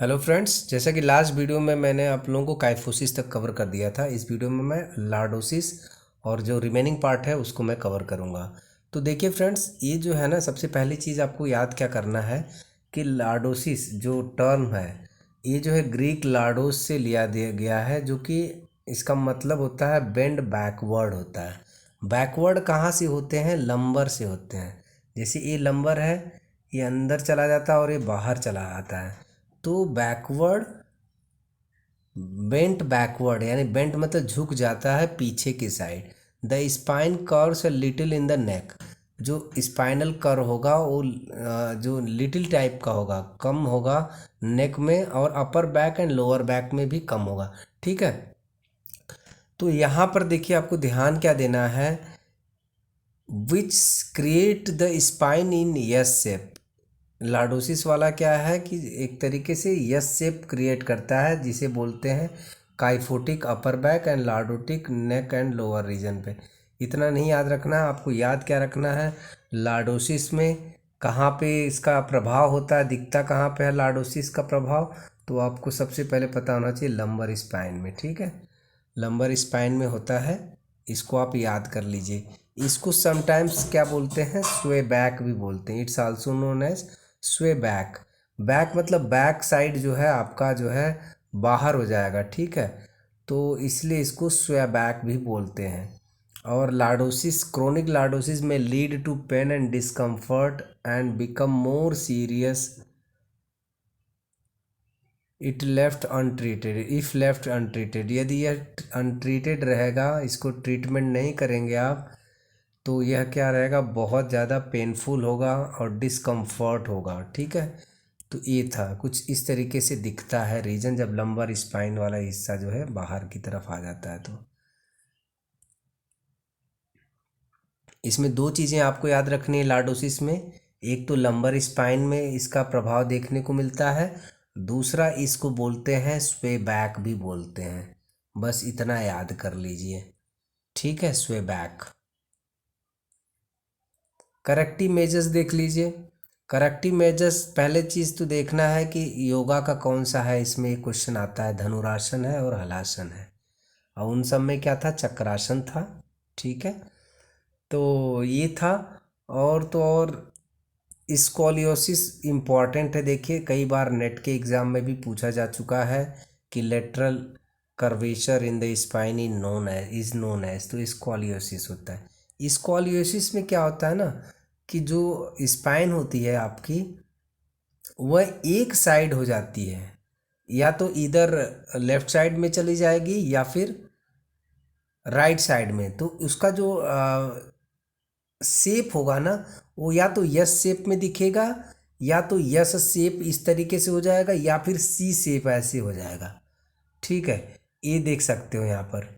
Hello friends, जैसा कि last video में मैंने आप लोगों को काइफोसिस तक कवर कर दिया था। इस वीडियो में मैं लॉर्डोसिस और जो रिमेनिंग पार्ट है उसको मैं कवर करूंगा। तो देखिए फ्रेंड्स, ये जो है ना, सबसे पहली चीज़ आपको याद क्या करना है कि लॉर्डोसिस जो टर्म है, ये जो है ग्रीक लॉर्डोस से लिया दिया गया है, जो कि इसका मतलब होता है बेंड बैकवर्ड होता है। बैकवर्ड कहाँ से होते हैं? लंबर से होते हैं। जैसे ये लंबर है, ये अंदर चला जाता है और ये बाहर चला आता है। तो बैकवर्ड, बेंट बैकवर्ड यानी बेंट मतलब झुक जाता है पीछे की side. The spine curves a little in the neck. जो स्पाइनल कर्व होगा वो जो लिटिल टाइप का होगा, कम होगा नेक में, और अपर बैक एंड लोअर बैक में भी कम होगा। ठीक है। तो यहाँ पर देखिए, आपको ध्यान क्या देना है, which create the spine in yes shape. Lordosis वाला क्या है कि एक तरीके से यस शेप क्रिएट करता है, जिसे बोलते हैं kyphotic upper back and lordotic neck and lower region पे। इतना नहीं याद रखना है, आपको याद क्या रखना है, लॉर्डोसिस में कहाँ पे इसका प्रभाव होता है, दिखता कहाँ पे है लॉर्डोसिस का प्रभाव। तो आपको सबसे पहले पता होना चाहिए लंबर स्पाइन में। ठीक है, लंबर स्पाइन में होता है, इसको आप याद कर लीजिए। इसको समटाइम्स क्या बोलते हैं, स्वे बैक भी बोलते हैं। इट्स आल्सो नोन एज स्वे बैक। बैक मतलब बैक साइड जो है आपका जो है बाहर हो जाएगा। ठीक है, तो इसलिए इसको स्वे बैक भी बोलते हैं। और लार्डोसिस, क्रोनिक लार्डोसिस में lead to pain and discomfort and become more serious it left untreated, if left untreated. यदि यह अनट्रीटेड रहेगा, इसको ट्रीटमेंट नहीं करेंगे आप, तो यह क्या रहेगा, बहुत ज़्यादा पेनफुल होगा और डिस्कम्फर्ट होगा। ठीक है, तो ये था कुछ इस तरीके से दिखता है रीजन, जब लंबर स्पाइन वाला हिस्सा जो है बाहर की तरफ आ जाता है। तो इसमें दो चीज़ें आपको याद रखनी है लॉर्डोसिस में। एक तो लंबर स्पाइन में इसका प्रभाव देखने को मिलता है, दूसरा इसको बोलते हैं स्वे बैक भी बोलते हैं। बस इतना याद कर लीजिए। ठीक है, स्वे बैक। करेक्टिव मेजर्स देख लीजिए। करेक्टिव मेजर्स, पहले चीज़ तो देखना है कि योगा का कौन सा है। इसमें एक क्वेश्चन आता है, धनुरासन है और हलासन है, और उन सब में क्या था, चक्रासन था। ठीक है, तो ये था। और तो और स्कोलियोसिस इम्पॉर्टेंट है। देखिए, कई बार नेट के एग्ज़ाम में भी पूछा जा चुका है कि lateral curvature in the spine is known as, तो स्कोलियोसिस होता है। स्कोलियोसिस में क्या होता है ना, कि जो स्पाइन होती है आपकी, वह एक साइड हो जाती है, या तो इधर लेफ्ट साइड में चली जाएगी या फिर राइट साइड में। तो उसका जो शेप होगा ना, वो या तो यस शेप में दिखेगा, या तो यस शेप इस तरीके से हो जाएगा, या फिर सी शेप ऐसे हो जाएगा। ठीक है, ये देख सकते हो यहाँ पर,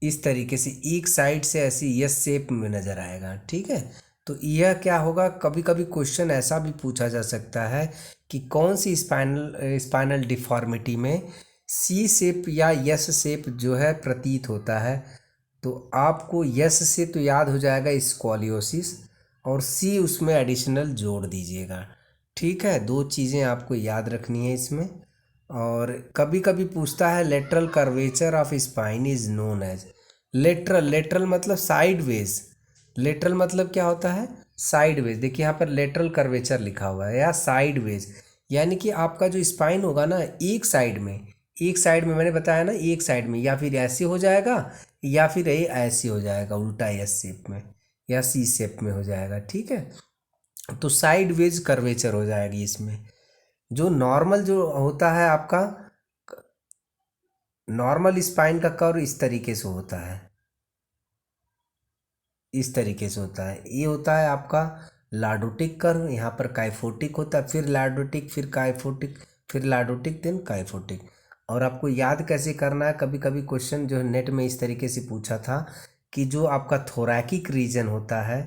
इस तरीके से एक साइड से ऐसी यस शेप में नज़र आएगा। ठीक है, तो यह क्या होगा, कभी कभी क्वेश्चन ऐसा भी पूछा जा सकता है कि कौन सी स्पाइनल स्पाइनल डिफॉर्मिटी में सी शेप या यस शेप जो है प्रतीत होता है। तो आपको यस से तो याद हो जाएगा स्कॉलियोसिस, और सी उसमें एडिशनल जोड़ दीजिएगा। ठीक है, दो चीज़ें आपको याद रखनी है इसमें। और कभी कभी पूछता है lateral curvature of spine is known as. Lateral, lateral मतलब साइडवेज। लेटरल मतलब क्या होता है, साइडवेज। देखिए यहाँ पर लेटरल कर्वेचर लिखा हुआ है, या साइडवेज, यानी कि आपका जो स्पाइन होगा ना, एक साइड में, एक साइड में मैंने बताया ना, एक साइड में या फिर ऐसे हो जाएगा, या फिर ये ऐसे हो जाएगा उल्टा एस शेप में, या सी शेप में हो जाएगा। ठीक है, तो साइडवेज कर्वेचर हो जाएगी इसमें। जो नॉर्मल जो होता है आपका, नॉर्मल स्पाइन का कर्व इस तरीके से होता है, इस तरीके से होता है। ये होता है आपका लाडोटिक कर्व। यहाँ पर काइफोटिक होता है, फिर लाडोटिक, फिर काइफोटिक, फिर लाडोटिक, देन काइफोटिक। और आपको याद कैसे करना है, कभी कभी क्वेश्चन जो है नेट में इस तरीके से पूछा था कि जो आपका थोरैकिक रीजन होता है,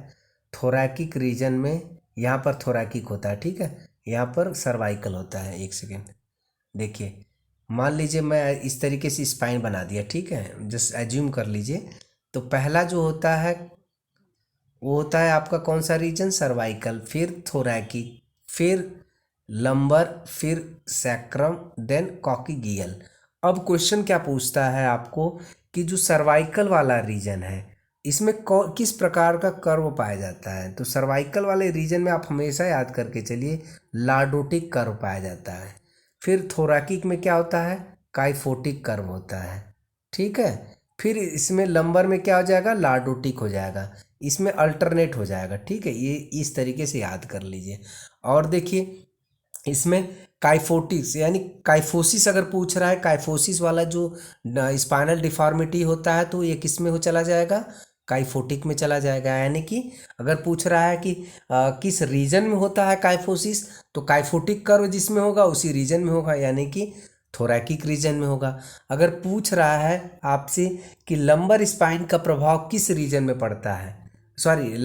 थोरैकिक रीजन में यहाँ पर थोरैकिक होता है। ठीक है, यहाँ पर सर्वाइकल होता है। एक सेकेंड देखिए, मान लीजिए मैं इस तरीके से स्पाइन बना दिया। ठीक है, जस्ट एज्यूम कर लीजिए। तो पहला जो होता है वो होता है आपका कौन सा रीजन, सर्वाइकल, फिर थोरैकिक, फिर लंबर, फिर सैक्रम, देन कॉक्सिगियल। अब क्वेश्चन क्या पूछता है आपको कि जो सर्वाइकल वाला रीजन है इसमें किस प्रकार का कर्व पाया जाता है। तो सर्वाइकल वाले रीजन में आप हमेशा याद करके चलिए लॉर्डोटिक कर्व पाया जाता है। फिर थोरैकिक में क्या होता है, काइफोटिक कर्व होता है। ठीक है, फिर इसमें लंबर में क्या हो जाएगा, लॉर्डोटिक हो जाएगा, इसमें अल्टरनेट हो जाएगा। ठीक है, ये इस तरीके से याद कर लीजिए। और देखिए इसमें काइफोटिस यानी काइफोसिस अगर पूछ रहा है, काइफोसिस वाला जो स्पाइनल डिफॉर्मिटी होता है तो ये किस में हो चला जाएगा, काइफोटिक में चला जाएगा। यानी कि अगर पूछ रहा है कि किस रीजन में होता है काइफोसिस, तो काइफोटिक कर्व जिसमें होगा उसी रीजन में होगा, यानी कि थोरैकिक रीजन में होगा। अगर पूछ रहा है आपसे कि लंबर स्पाइन का प्रभाव किस रीजन में पड़ता है, सॉरी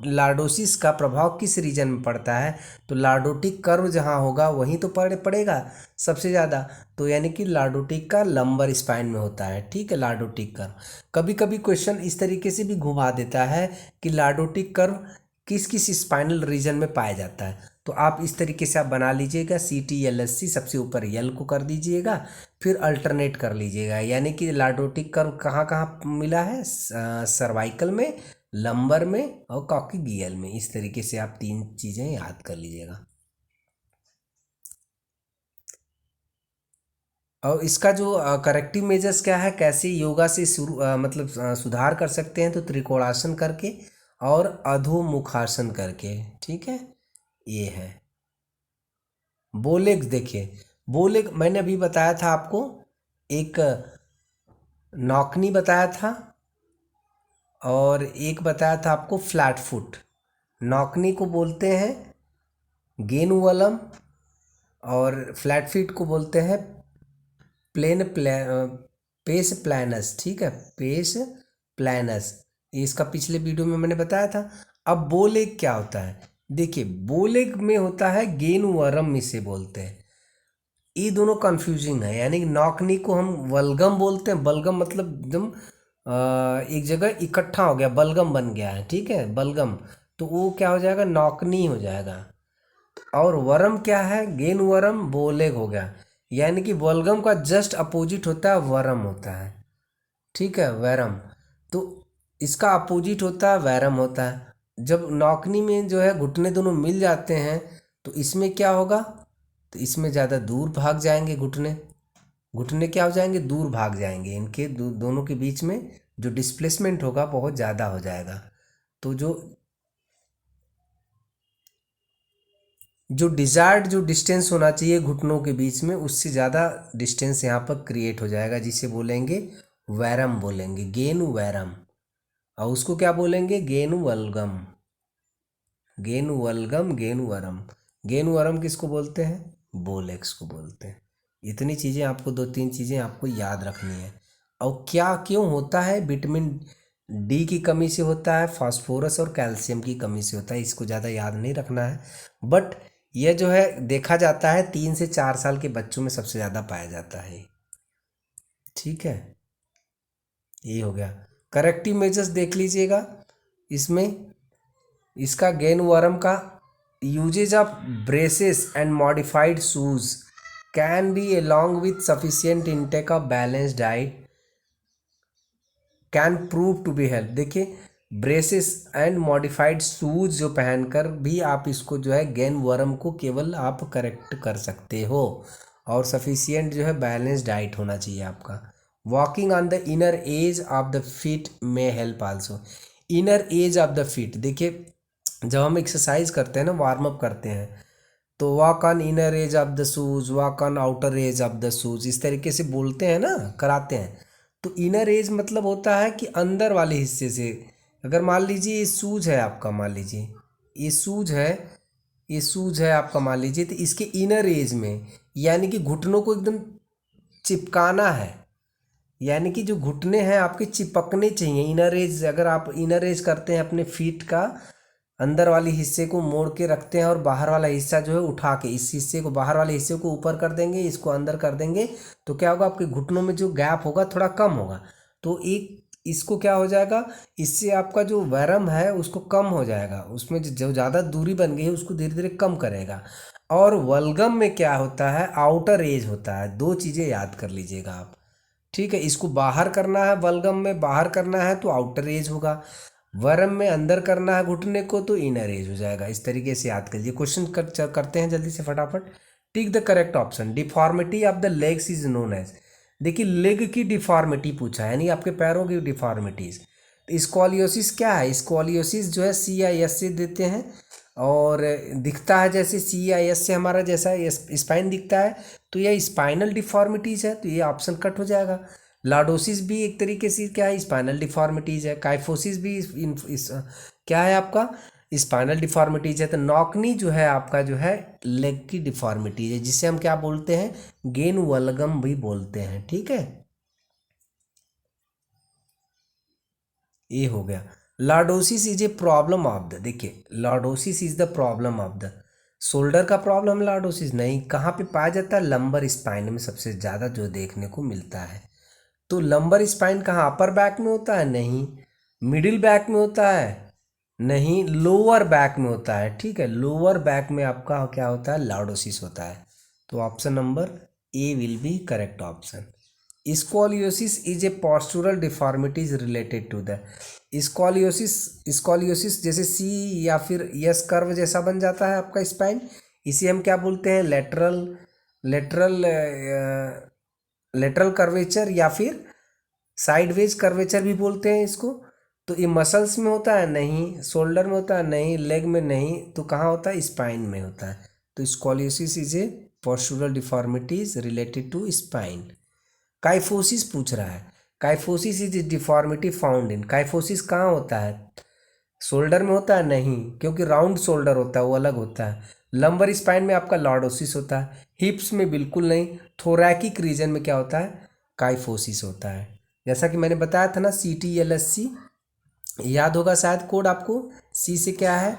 लार्डोसिस का प्रभाव किस रीजन में पड़ता है, तो लार्डोटिक कर्व जहाँ होगा वहीं तो पड़ेगा सबसे ज़्यादा। तो यानी कि लार्डोटिक का लंबर स्पाइन में होता है। ठीक है, लार्डोटिक कर्व। कभी कभी क्वेश्चन इस तरीके से भी घुमा देता है कि लार्डोटिक कर्व किस किस स्पाइनल रीजन में पाया जाता है। तो आप इस तरीके से आप बना लीजिएगा, CTLSC सबसे ऊपर यल को कर दीजिएगा, फिर अल्टरनेट कर लीजिएगा। यानी कि लार्डोटिक कर्व कहाँ कहाँ मिला है, सर्वाइकल में, लंबर में और कॉक्सिगियल में। इस तरीके से आप तीन चीज़ें याद कर लीजिएगा। और इसका जो करेक्टिव मेजर्स क्या है, कैसे योगा से शुरू मतलब सुधार कर सकते हैं, तो त्रिकोणासन करके और अधोमुखासन करके। ठीक है, ये है बोलेग। देखिए बोलेग मैंने अभी बताया था आपको, एक नॉकनी बताया था और एक बताया था आपको फ्लैट फुट। नॉकनी को बोलते हैं गेनुवलम और फ्लैट फीट को बोलते हैं पेस प्लानस। ठीक है, पेस प्लानस, ये इसका पिछले वीडियो में मैंने बताया था। अब बोलेग क्या होता है, देखिए बोलेग में होता है गेनुवरम, इसे बोलते हैं। ये दोनों कंफ्यूजिंग है, यानी नॉकनी को हम वल्गम बोलते हैं। बलगम मतलब एकदम एक जगह इकट्ठा हो गया, बलगम बन गया है। ठीक है, बलगम, तो वो क्या हो जाएगा, नॉकनी हो जाएगा। और वरम क्या है, गेन वरम बोलेग हो गया। यानी कि बलगम का जस्ट अपोजिट होता है वरम होता है। ठीक है, वैरम, तो इसका अपोजिट होता है वैरम होता है। जब नौकनी में जो है घुटने दोनों मिल जाते हैं तो इसमें क्या होगा, तो इसमें ज़्यादा दूर भाग जाएंगे घुटने। घुटने क्या हो जाएंगे, दूर भाग जाएंगे। इनके दोनों के बीच में जो डिस्प्लेसमेंट होगा बहुत ज़्यादा हो जाएगा। तो जो जो डिजायर्ड जो डिस्टेंस होना चाहिए घुटनों के बीच में, उससे ज़्यादा डिस्टेंस यहाँ पर क्रिएट हो जाएगा, जिसे बोलेंगे वैरम, बोलेंगे गेनु वैरम। और उसको क्या बोलेंगे, गेनु वल्गम। गेनु वल्गम, गेनु वरम। गेनु वरम किसको बोलते हैं, बोलेक्स को बोलते हैं। इतनी चीज़ें आपको, दो तीन चीज़ें आपको याद रखनी है। और क्या क्यों होता है, विटामिन डी की कमी से होता है, फास्फोरस और कैल्शियम की कमी से होता है। इसको ज़्यादा याद नहीं रखना है, बट यह जो है देखा जाता है 3 से 4 साल के बच्चों में सबसे ज़्यादा पाया जाता है। ठीक है, ये हो गया। करेक्टिव मेजर्स देख लीजिएगा इसमें, इसका गेन वर्म का usages of braces and modified shoes can be along with sufficient intake of balanced diet can prove to be help. देखिए ब्रेसेस एंड मॉडिफाइड शूज जो पहनकर भी आप इसको जो है गेन वर्म को केवल आप करेक्ट कर सकते हो। और सफिशियंट जो है बैलेंस डाइट होना चाहिए आपका। Walking on the inner edge of the feet में help also. Inner edge of the feet, देखिए जब हम एक्सरसाइज करते हैं ना, वार्म अप करते हैं, तो walk on inner edge of the shoes, walk on outer as of the shoes, इस तरीके से बोलते हैं ना, कराते हैं। तो इनर एज मतलब होता है कि अंदर वाले हिस्से से, अगर मान लीजिए ये शूज है आपका, मान लीजिए ये शूज है, ये शूज है आपका, मान लीजिए, तो इसके इनर एज में यानी कि घुटनों को एकदम चिपकाना है। यानी कि जो घुटने हैं आपके चिपकने चाहिए। इनर एज, अगर आप इनर एज करते हैं अपने फीट का, अंदर वाले हिस्से को मोड़ के रखते हैं और बाहर वाला हिस्सा जो है उठा के, इस हिस्से को, बाहर वाले हिस्से को ऊपर कर देंगे, इसको अंदर कर देंगे, तो क्या होगा, आपके घुटनों में जो गैप होगा थोड़ा कम होगा। तो एक इसको क्या हो जाएगा, इससे आपका जो वैरम है उसको कम हो जाएगा, उसमें जो ज़्यादा दूरी बन गई है उसको धीरे धीरे कम करेगा। और वल्गम में क्या होता है, आउटर एज होता है। दो चीज़ें याद कर लीजिएगा आप, ठीक है। इसको बाहर करना है, वल्गम में बाहर करना है तो आउटर एज होगा, वर्म में अंदर करना है घुटने को तो इनर एज हो जाएगा। इस तरीके से याद कर लीजिए। क्वेश्चन करते हैं जल्दी से फटाफट। Tick the correct option. Deformity of the legs is known as, देखिए लेग की डिफॉर्मिटी पूछा है, यानी आपके पैरों की डिफॉर्मिटीज। स्कॉलियोसिस क्या है, स्कॉलियोसिस जो है CIS से देते हैं, और दिखता है जैसे CIS से हमारा जैसा स्पाइन दिखता है, तो यह स्पाइनल डिफॉर्मिटीज है, तो ये ऑप्शन कट हो जाएगा। लाडोसिस भी एक तरीके से क्या है, स्पाइनल डिफॉर्मिटीज है। काइफोसिस भी क्या है आपका, स्पाइनल डिफॉर्मिटीज है। तो नॉकनी जो है आपका जो है लेग की डिफॉर्मिटीज है, जिसे हम क्या बोलते हैं, गेन वल्गम भी बोलते हैं, ठीक है। ये हो गया। Lordosis is a problem of the, देखिए lordosis is the problem of the shoulder का प्रॉब्लम, लॉर्डोसिस नहीं। कहाँ पे पाया जाता है, लंबर स्पाइन में सबसे ज़्यादा जो देखने को मिलता है। तो लंबर स्पाइन कहाँ, अपर बैक में होता है, नहीं। मिडिल बैक में होता है, नहीं। लोअर बैक में होता है, ठीक है। लोअर बैक में आपका क्या होता है, लॉर्डोसिस होता है। तो option number A will be correct option. Scoliosis is a postural deformities related to the, scoliosis, scoliosis जैसे सी या फिर यस कर्व जैसा बन जाता है आपका स्पाइन, इसे हम क्या बोलते हैं, लेटरल, लेटरल लेटरल कर्वेचर या फिर साइडवेज कर्वेचर भी बोलते हैं इसको। तो ये मसल्स में होता है, नहीं। शोल्डर में होता है, नहीं। लेग में, नहीं। तो कहाँ होता है, स्पाइन में होता है। तो scoliosis is a postural deformities related to spine. Kyphosis पूछ रहा है, kyphosis is deformity found in, kyphosis कहाँ होता है, शोल्डर में होता है, नहीं, क्योंकि राउंड शोल्डर होता है, वो अलग होता है। लंबर स्पाइन में आपका लॉर्डोसिस होता है, हिप्स में बिल्कुल नहीं। थोरैकिक रीजन में क्या होता है, काइफोसिस होता है। जैसा कि मैंने बताया था ना, CTLSC याद होगा शायद कोड आपको। सी से क्या है,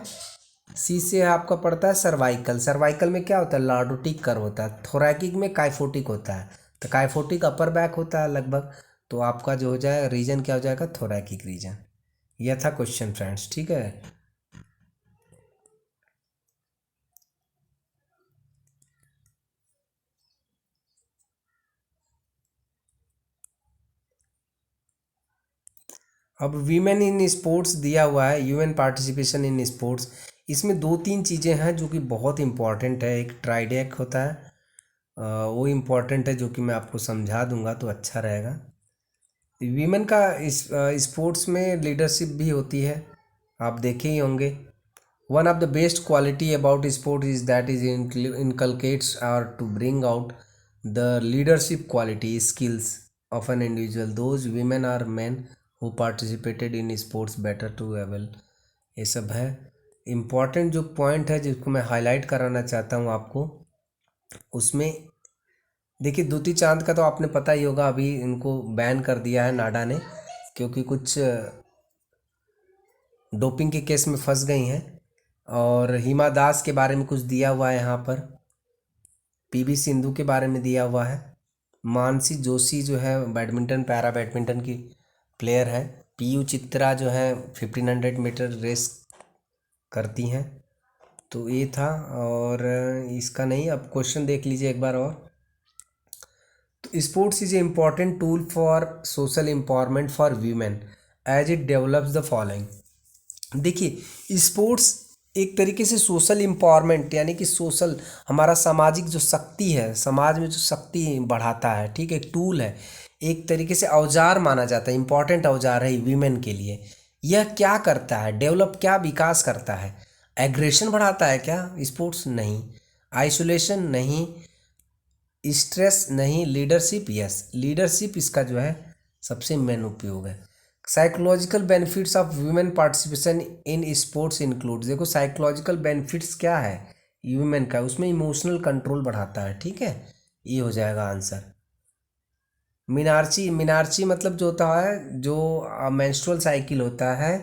सी से आपका पड़ता है सर्वाइकल, सर्वाइकल में क्या होता है, लॉर्डोटिक कर्व होता है। थोरैकिक में काइफोटिक होता है, तो काइफोटिक अपर बैक होता है लगभग। तो आपका जो हो जाएगा रीजन क्या हो जाएगा, थोरैकिक रीजन। यह था क्वेश्चन फ्रेंड्स, ठीक है। अब वीमेन इन स्पोर्ट्स दिया हुआ है, यूएन पार्टिसिपेशन इन स्पोर्ट्स। इसमें दो तीन चीज़ें हैं जो कि बहुत इंपॉर्टेंट है। एक ट्राइडेक होता है, वो इम्पॉर्टेंट है, जो कि मैं आपको समझा दूंगा तो अच्छा रहेगा। वीमेन का इस स्पोर्ट्स में लीडरशिप भी होती है, आप देखे ही होंगे। One of the best quality about sport is that is inculcates or to bring out the leadership quality skills of an individual, those women or man who participated in sports better to evolve. ये सब है important जो point है, जिसको मैं highlight कराना चाहता हूँ आपको। उसमें देखिए दूती चांद का तो आपने पता ही होगा, अभी इनको बैन कर दिया है नाडा ने, क्योंकि कुछ डोपिंग के केस में फंस गई हैं। और हिमा दास के बारे में कुछ दिया हुआ है यहाँ पर, PV सिंधु के बारे में दिया हुआ है। मानसी जोशी जो है बैडमिंटन, पैरा बैडमिंटन की प्लेयर है। PU चित्रा जो है 1500 मीटर रेस करती हैं। तो ये था, और इसका नहीं, अब क्वेश्चन देख लीजिए एक बार और। तो sports is a important tool for social empowerment for women as it develops the following. देखिए स्पोर्ट्स एक तरीके से सोशल एम्पावरमेंट, यानी कि सोशल, हमारा सामाजिक जो शक्ति है, समाज में जो शक्ति बढ़ाता है, ठीक है। एक टूल है, एक तरीके से औजार माना जाता है, इंपॉर्टेंट औजार है वीमेन के लिए। यह क्या करता है, डेवलप, क्या विकास करता है, एग्रेशन बढ़ाता है क्या स्पोर्ट्स, नहीं। आइसोलेशन, नहीं। स्ट्रेस, नहीं। लीडरशिप, यस, लीडरशिप इसका जो है सबसे मेन उपयोग है। Psychological benefits of women participation in sports include, देखो साइकोलॉजिकल बेनिफिट्स क्या है वुमेन का, उसमें इमोशनल कंट्रोल बढ़ाता है, ठीक है। ये हो जाएगा आंसर। मीनार्ची, मीनार्ची मतलब जो होता है, जो मेंस्ट्रुअल साइकिल होता है,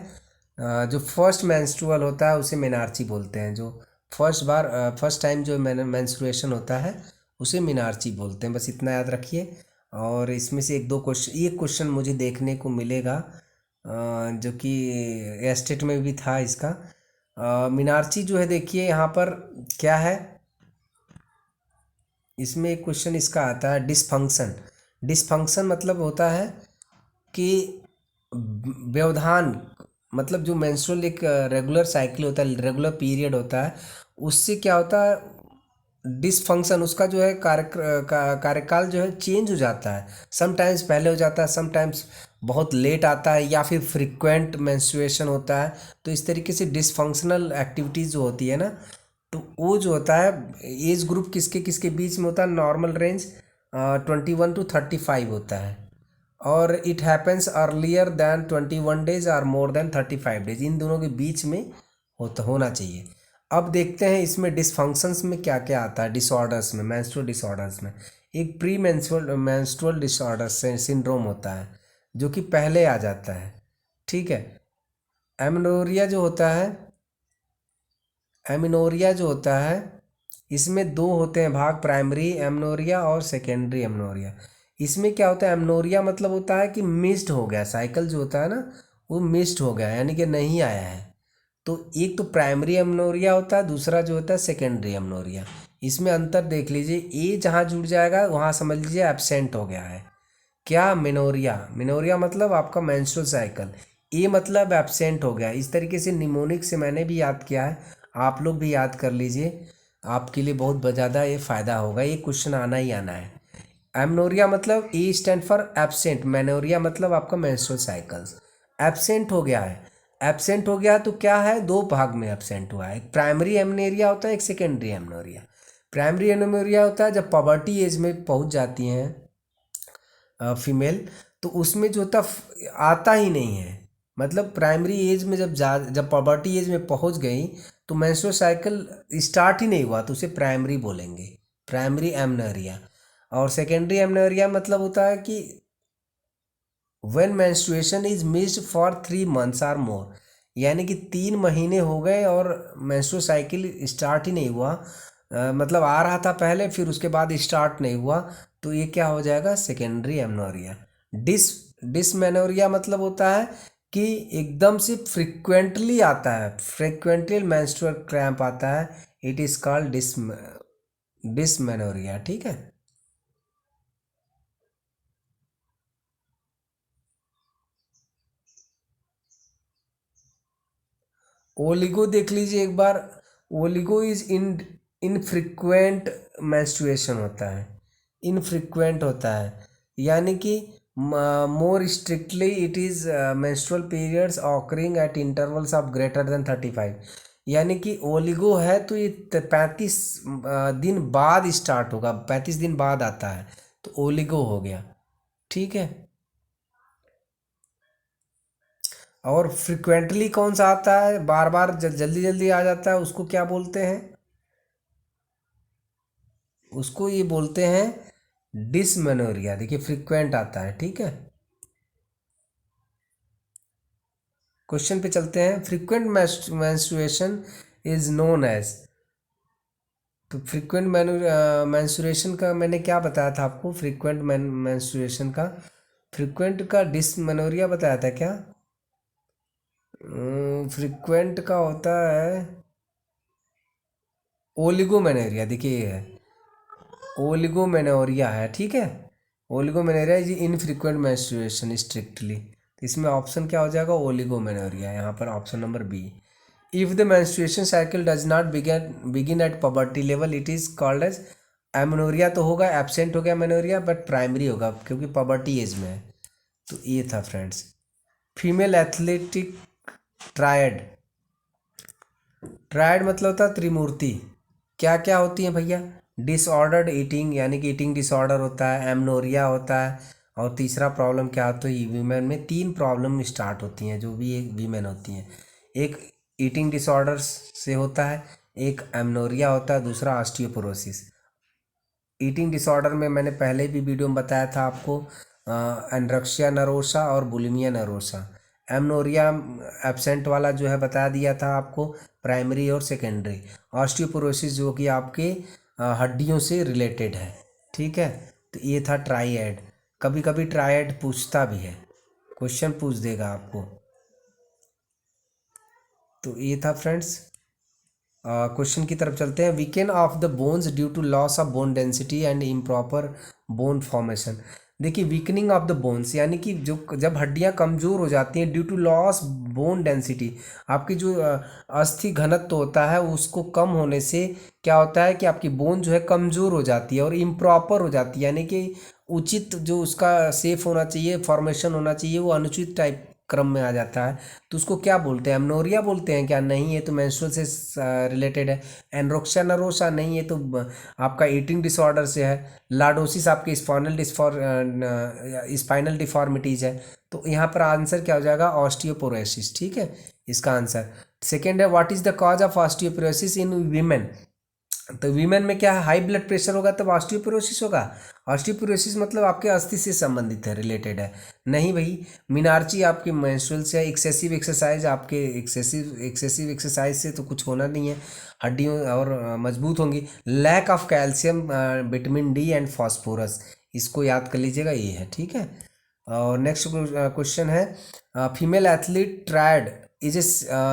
जो फर्स्ट मेंस्ट्रुअल होता है उसे मीनार्ची बोलते हैं। जो फर्स्ट टाइम जो मेंस्ट्रुएशन होता है उसे मीनार्ची बोलते हैं, बस इतना याद रखिए। और इसमें से एक दो क्वेश्चन, एक क्वेश्चन मुझे देखने को मिलेगा, जो कि एस्टेट में भी था इसका। मीनार्ची जो है देखिए यहाँ पर क्या है, इसमें एक क्वेश्चन इसका आता है डिसफंक्शन। डिसफंक्शन मतलब होता है कि व्यवधान, मतलब जो मेंस्ट्रुअल एक रेगुलर साइकिल होता है, रेगुलर पीरियड होता है, उससे क्या होता है डिसफंक्शन, उसका जो है कार्यकाल जो है चेंज हो जाता है। समटाइम्स पहले हो जाता है, समटाइम्स बहुत लेट आता है, या फिर फ्रिक्वेंट मेंस्ट्रुएशन होता है। तो इस तरीके से डिसफंक्शनल एक्टिविटीज़ जो होती है ना, तो वो जो होता है एज ग्रुप किसके किसके बीच में होता है, नॉर्मल रेंज 21 to 35 होता है, और it happens earlier than 21 days और मोर देन 35 days, इन दोनों के बीच में होना चाहिए। अब देखते हैं इसमें डिसफंक्शंस में क्या क्या आता है। डिसऑर्डर्स में, मेंस्ट्रुअल डिसऑर्डर्स में एक प्री मेंस्ट्रुअल डिसऑर्डर सिंड्रोम होता है जो कि पहले आ जाता है, ठीक है। एमेनोरिया जो होता है, एमिनोरिया जो होता है, इसमें दो होते हैं भाग, प्राइमरी एमनोरिया और सेकेंडरी एमनोरिया। इसमें क्या होता है, एमनोरिया मतलब होता है कि मिस्ड हो गया, साइकिल जो होता है ना वो मिस्ड हो गया, यानी कि नहीं आया है। तो एक तो प्राइमरी एमनोरिया होता है, दूसरा जो होता है सेकेंडरी एमनोरिया। इसमें अंतर देख लीजिए, ए जहाँ जुड़ जाएगा वहाँ समझ लीजिए एब्सेंट हो गया है। क्या, मेनोरिया, मेनोरिया मतलब आपका मेंस्ट्रुअल साइकिल, ए मतलब एब्सेंट हो गया। इस तरीके से निमोनिक से मैंने भी याद किया है, आप लोग भी याद कर लीजिए, आपके लिए बहुत ज़्यादा ये फ़ायदा होगा, ये क्वेश्चन आना ही आना है। एमनोरिया मतलब ए स्टैंड फॉर एब्सेंट, मेनोरिया मतलब आपका मेंस्ट्रुअल साइकिल्स एब्सेंट हो गया है। एब्सेंट हो गया तो क्या है, दो भाग में एब्सेंट हुआ है, एक प्राइमरी एमनोरिया होता है, एक सेकेंडरी एमनोरिया। प्राइमरी एमनोरिया होता है जब पबर्टी एज में पहुंच जाती हैं फीमेल, तो उसमें जो होता आता ही नहीं है, मतलब प्राइमरी एज में जब पबर्टी एज में पहुंच गई तो मेंस्ट्रुअल साइकिल स्टार्ट ही नहीं हुआ, तो उसे प्राइमरी बोलेंगे, प्राइमरी एमनोरिया। और सेकेंडरी एमनोरिया मतलब होता है कि when menstruation is missed for 3 months और मोर, यानी कि 3 महीने हो गए और मेंस्ट्रुअल साइकिल स्टार्ट ही नहीं हुआ, मतलब आ रहा था पहले फिर उसके बाद स्टार्ट नहीं हुआ, तो ये क्या हो जाएगा, सेकेंडरी एमनोरिया। डिस डिसमेनोरिया मतलब होता है कि एकदम से फ्रिक्वेंटली आता है, फ्रिक्वेंटली मेंस्ट्रुअल क्रैम्प आता है, इट इज कॉल्ड डिसमेनोरिया, ठीक है। ओलिगो देख लीजिए एक बार, ओलिगो इज इनफ्रीक्वेंट मेंस्ट्रुएशन होता है, इनफ्रीक्वेंट होता है, यानी कि more strictly it is menstrual periods occurring at intervals of greater than 35, यानी कि ओलिगो है तो ये 35 दिन बाद स्टार्ट होगा, 35 दिन बाद आता है, तो ओलिगो हो गया, ठीक है। और फ्रिक्वेंटली कौन सा आता है, बार बार जल्दी जल्दी आ जाता है, उसको क्या बोलते हैं, उसको ये बोलते हैं डिसमेनोरिया। देखिए फ्रिक्वेंट आता है, ठीक है। क्वेश्चन पे चलते हैं, frequent menstruation is known as, तो फ्रिक्वेंट मेंस्ट्रुएशन का मैंने क्या बताया था आपको, फ्रिक्वेंट मेंस्ट्रुएशन का, फ्रिक्वेंट का डिसमेनोरिया बताया था क्या, फ्रिक्वेंट का होता है ओलिगोमेनोरिया, देखिए ये है ओलिगोमेनोरिया है, ठीक है। Oligomenorrhea is infrequent menstruation strictly, तो इसमें ऑप्शन क्या हो जाएगा, ओलिगोमेनोरिया, यहाँ पर option number B. If the menstruation cycle does not begin at puberty level it is called as amenorrhea, तो होगा एब्सेंट हो गया मेनोरिया, बट प्राइमरी होगा क्योंकि पबर्टी एज में है। तो ये था friends female athletic triad. Triad मतलब होता है त्रिमूर्ति, क्या क्या होती है भैया, डिसऑर्डर्ड ईटिंग, यानी कि ईटिंग डिसऑर्डर होता है, एमनोरिया होता है, और तीसरा प्रॉब्लम क्या होता है, वीमेन में 3 प्रॉब्लम स्टार्ट होती हैं जो भी एक वीमेन होती हैं, एक ईटिंग डिसऑर्डर्स से होता है, एक एमनोरिया होता है, दूसरा ऑस्टियोपोरोसिस। ईटिंग डिसऑर्डर में मैंने पहले भी वीडियो में बताया था आपको, एनरेक्सिया नरोसा और बुलिमिया नरोसा। एमनोरिया एब्सेंट वाला जो है बता दिया था आपको, प्राइमरी और सेकेंडरी। ऑस्टियोपोरोसिस जो कि आपके हड्डियों से रिलेटेड है, ठीक है। तो ये था ट्राइएड, कभी कभी ट्राइएड पूछता भी है, क्वेश्चन पूछ देगा आपको। तो ये था फ्रेंड्स क्वेश्चन की तरफ चलते हैं। Weaken of the bones due to loss of bone density and improper bone formation. देखिए वीकनिंग ऑफ द बोन्स यानी कि जो जब हड्डियां कमज़ोर हो जाती हैं due to loss bone density, आपकी जो अस्थि घनत्व होता है उसको कम होने से क्या होता है कि आपकी बोन जो है कमज़ोर हो जाती है और इम्प्रॉपर हो जाती है, यानी कि उचित जो उसका शेप होना चाहिए, फॉर्मेशन होना चाहिए, वो अनुचित टाइप क्रम में आ जाता है। तो उसको क्या बोलते हैं, एमनोरिया बोलते हैं क्या? नहीं, ये तो मेंस्ट्रुअल से रिलेटेड है। एनरोक्सिया नरोसा नहीं, ये तो आपका ईटिंग डिसऑर्डर से है। लार्डोसिस आपके स्पाइनल डिफॉर्मिटीज है। तो यहाँ पर आंसर क्या हो जाएगा? ऑस्टियोपोरोसिस। ठीक है, इसका आंसर। सेकेंड है, what is the cause of osteoporosis in women? तो वीमेन में क्या है? हाई ब्लड प्रेशर होगा तब ऑस्टियोपोरोसिस होगा। ऑस्टियोपोरोसिस मतलब आपके अस्थि से संबंधित है, रिलेटेड है। नहीं भाई, मिनार्ची आपके मेंस्ट्रुअल से है। एक्सेसिव एक्सरसाइज, आपके एक्सेसिव एक्सरसाइज से तो कुछ होना नहीं है, हड्डियों और मजबूत होंगी। Lack of calcium, vitamin D and phosphorus, इसको याद कर लीजिएगा, ये है। ठीक है, और नेक्स्ट क्वेश्चन है, female athlete triad is a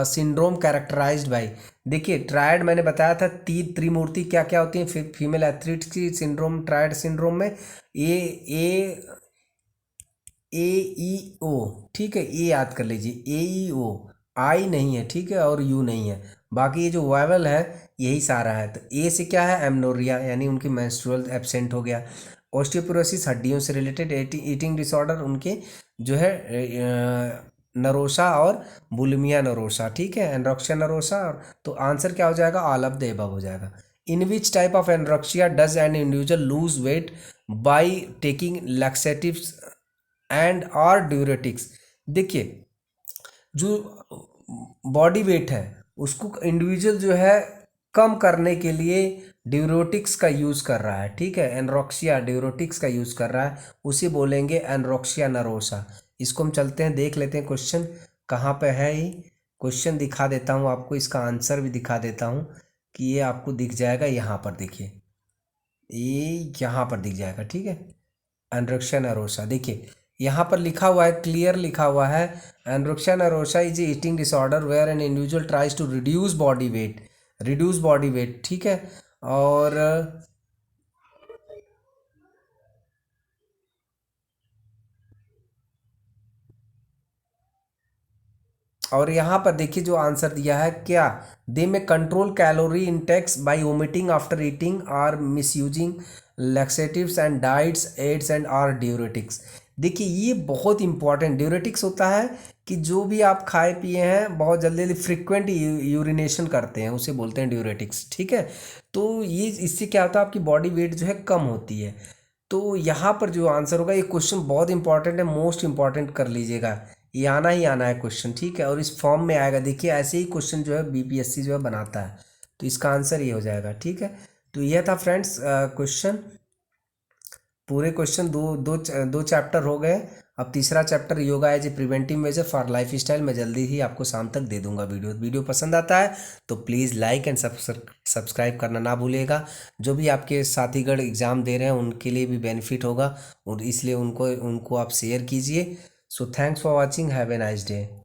syndrome characterized by. देखिए ट्रायड मैंने बताया था, त्रिमूर्ति क्या क्या होती हैं फीमेल एथलीट्स की सिंड्रोम, ट्रायड सिंड्रोम में। ए ई ओ, ठीक है, ए याद कर लीजिए, ए ई ओ, आई नहीं है, ठीक है, और यू नहीं है। बाकी ये जो वाइवल है यही सारा है। तो ए से क्या है? एमनोरिया, यानी उनकी मेंस्ट्रुअल एब्सेंट हो गया। ऑस्टियोपोरोसिस हड्डियों से रिलेटेड। ईटिंग डिसऑर्डर उनके जो है नरोशा और बुलिमिया नरोशा। ठीक है, एनरोक्सिया नरोशा। तो आंसर क्या हो जाएगा? ऑल ऑफ द एबव हो जाएगा। In which type of anorexia does an individual lose weight by taking laxatives and और ड्यूरेटिक्स? देखिए जो बॉडी वेट है उसको इंडिविजुअल जो है कम करने के लिए ड्यूरोटिक्स का यूज़ कर रहा है। ठीक है, एनरोक्सिया ड्यूरोटिक्स का यूज़ कर रहा है, उसे बोलेंगे एनरोक्सिया नरोसा। इसको हम चलते हैं, देख लेते हैं क्वेश्चन कहाँ पे है। ये क्वेश्चन दिखा देता हूँ आपको, इसका आंसर भी दिखा देता हूँ कि ये आपको दिख जाएगा यहाँ पर। देखिए ये यहाँ पर दिख जाएगा। ठीक है, एनरोक्सिया नरोसा, देखिए यहाँ पर लिखा हुआ है, क्लियर लिखा हुआ है, anorexia nervosa is eating disorder where an individual tries to reduce body weight, reduce body weight. ठीक है, और यहाँ पर देखिए जो आंसर दिया है क्या, they may control calorie intakes by omitting after eating और misusing laxatives and diets aids and or diuretics. देखिए ये बहुत इंपॉर्टेंट, ड्यूरेटिक्स होता है कि जो भी आप खाए पिए हैं बहुत जल्दी जल्दी फ्रिक्वेंट यूरिनेशन करते हैं, उसे बोलते हैं ड्यूरेटिक्स। ठीक है, तो ये इससे क्या होता है, आपकी बॉडी वेट जो है कम होती है। तो यहाँ पर जो आंसर होगा, ये क्वेश्चन बहुत इंपॉर्टेंट है, मोस्ट इंपॉर्टेंट कर लीजिएगा, ये आना ही आना है क्वेश्चन। ठीक है, और इस फॉर्म में आएगा। देखिए ऐसे ही क्वेश्चन जो है बीपीएससी जो है बनाता है, तो इसका आंसर ये हो जाएगा। ठीक है, तो यह था फ्रेंड्स क्वेश्चन, पूरे क्वेश्चन दो चैप्टर हो गए। अब तीसरा chapter yoga as a preventive measure for life style, मैं जल्दी ही आपको शाम तक दे दूंगा वीडियो पसंद आता है तो प्लीज़ लाइक एंड सब्सक्राइब करना ना भूलिएगा। जो भी आपके साथीगण एग्ज़ाम दे रहे हैं उनके लिए भी बेनिफिट होगा, और इसलिए उनको आप शेयर कीजिए। So thanks for watching, have a nice day.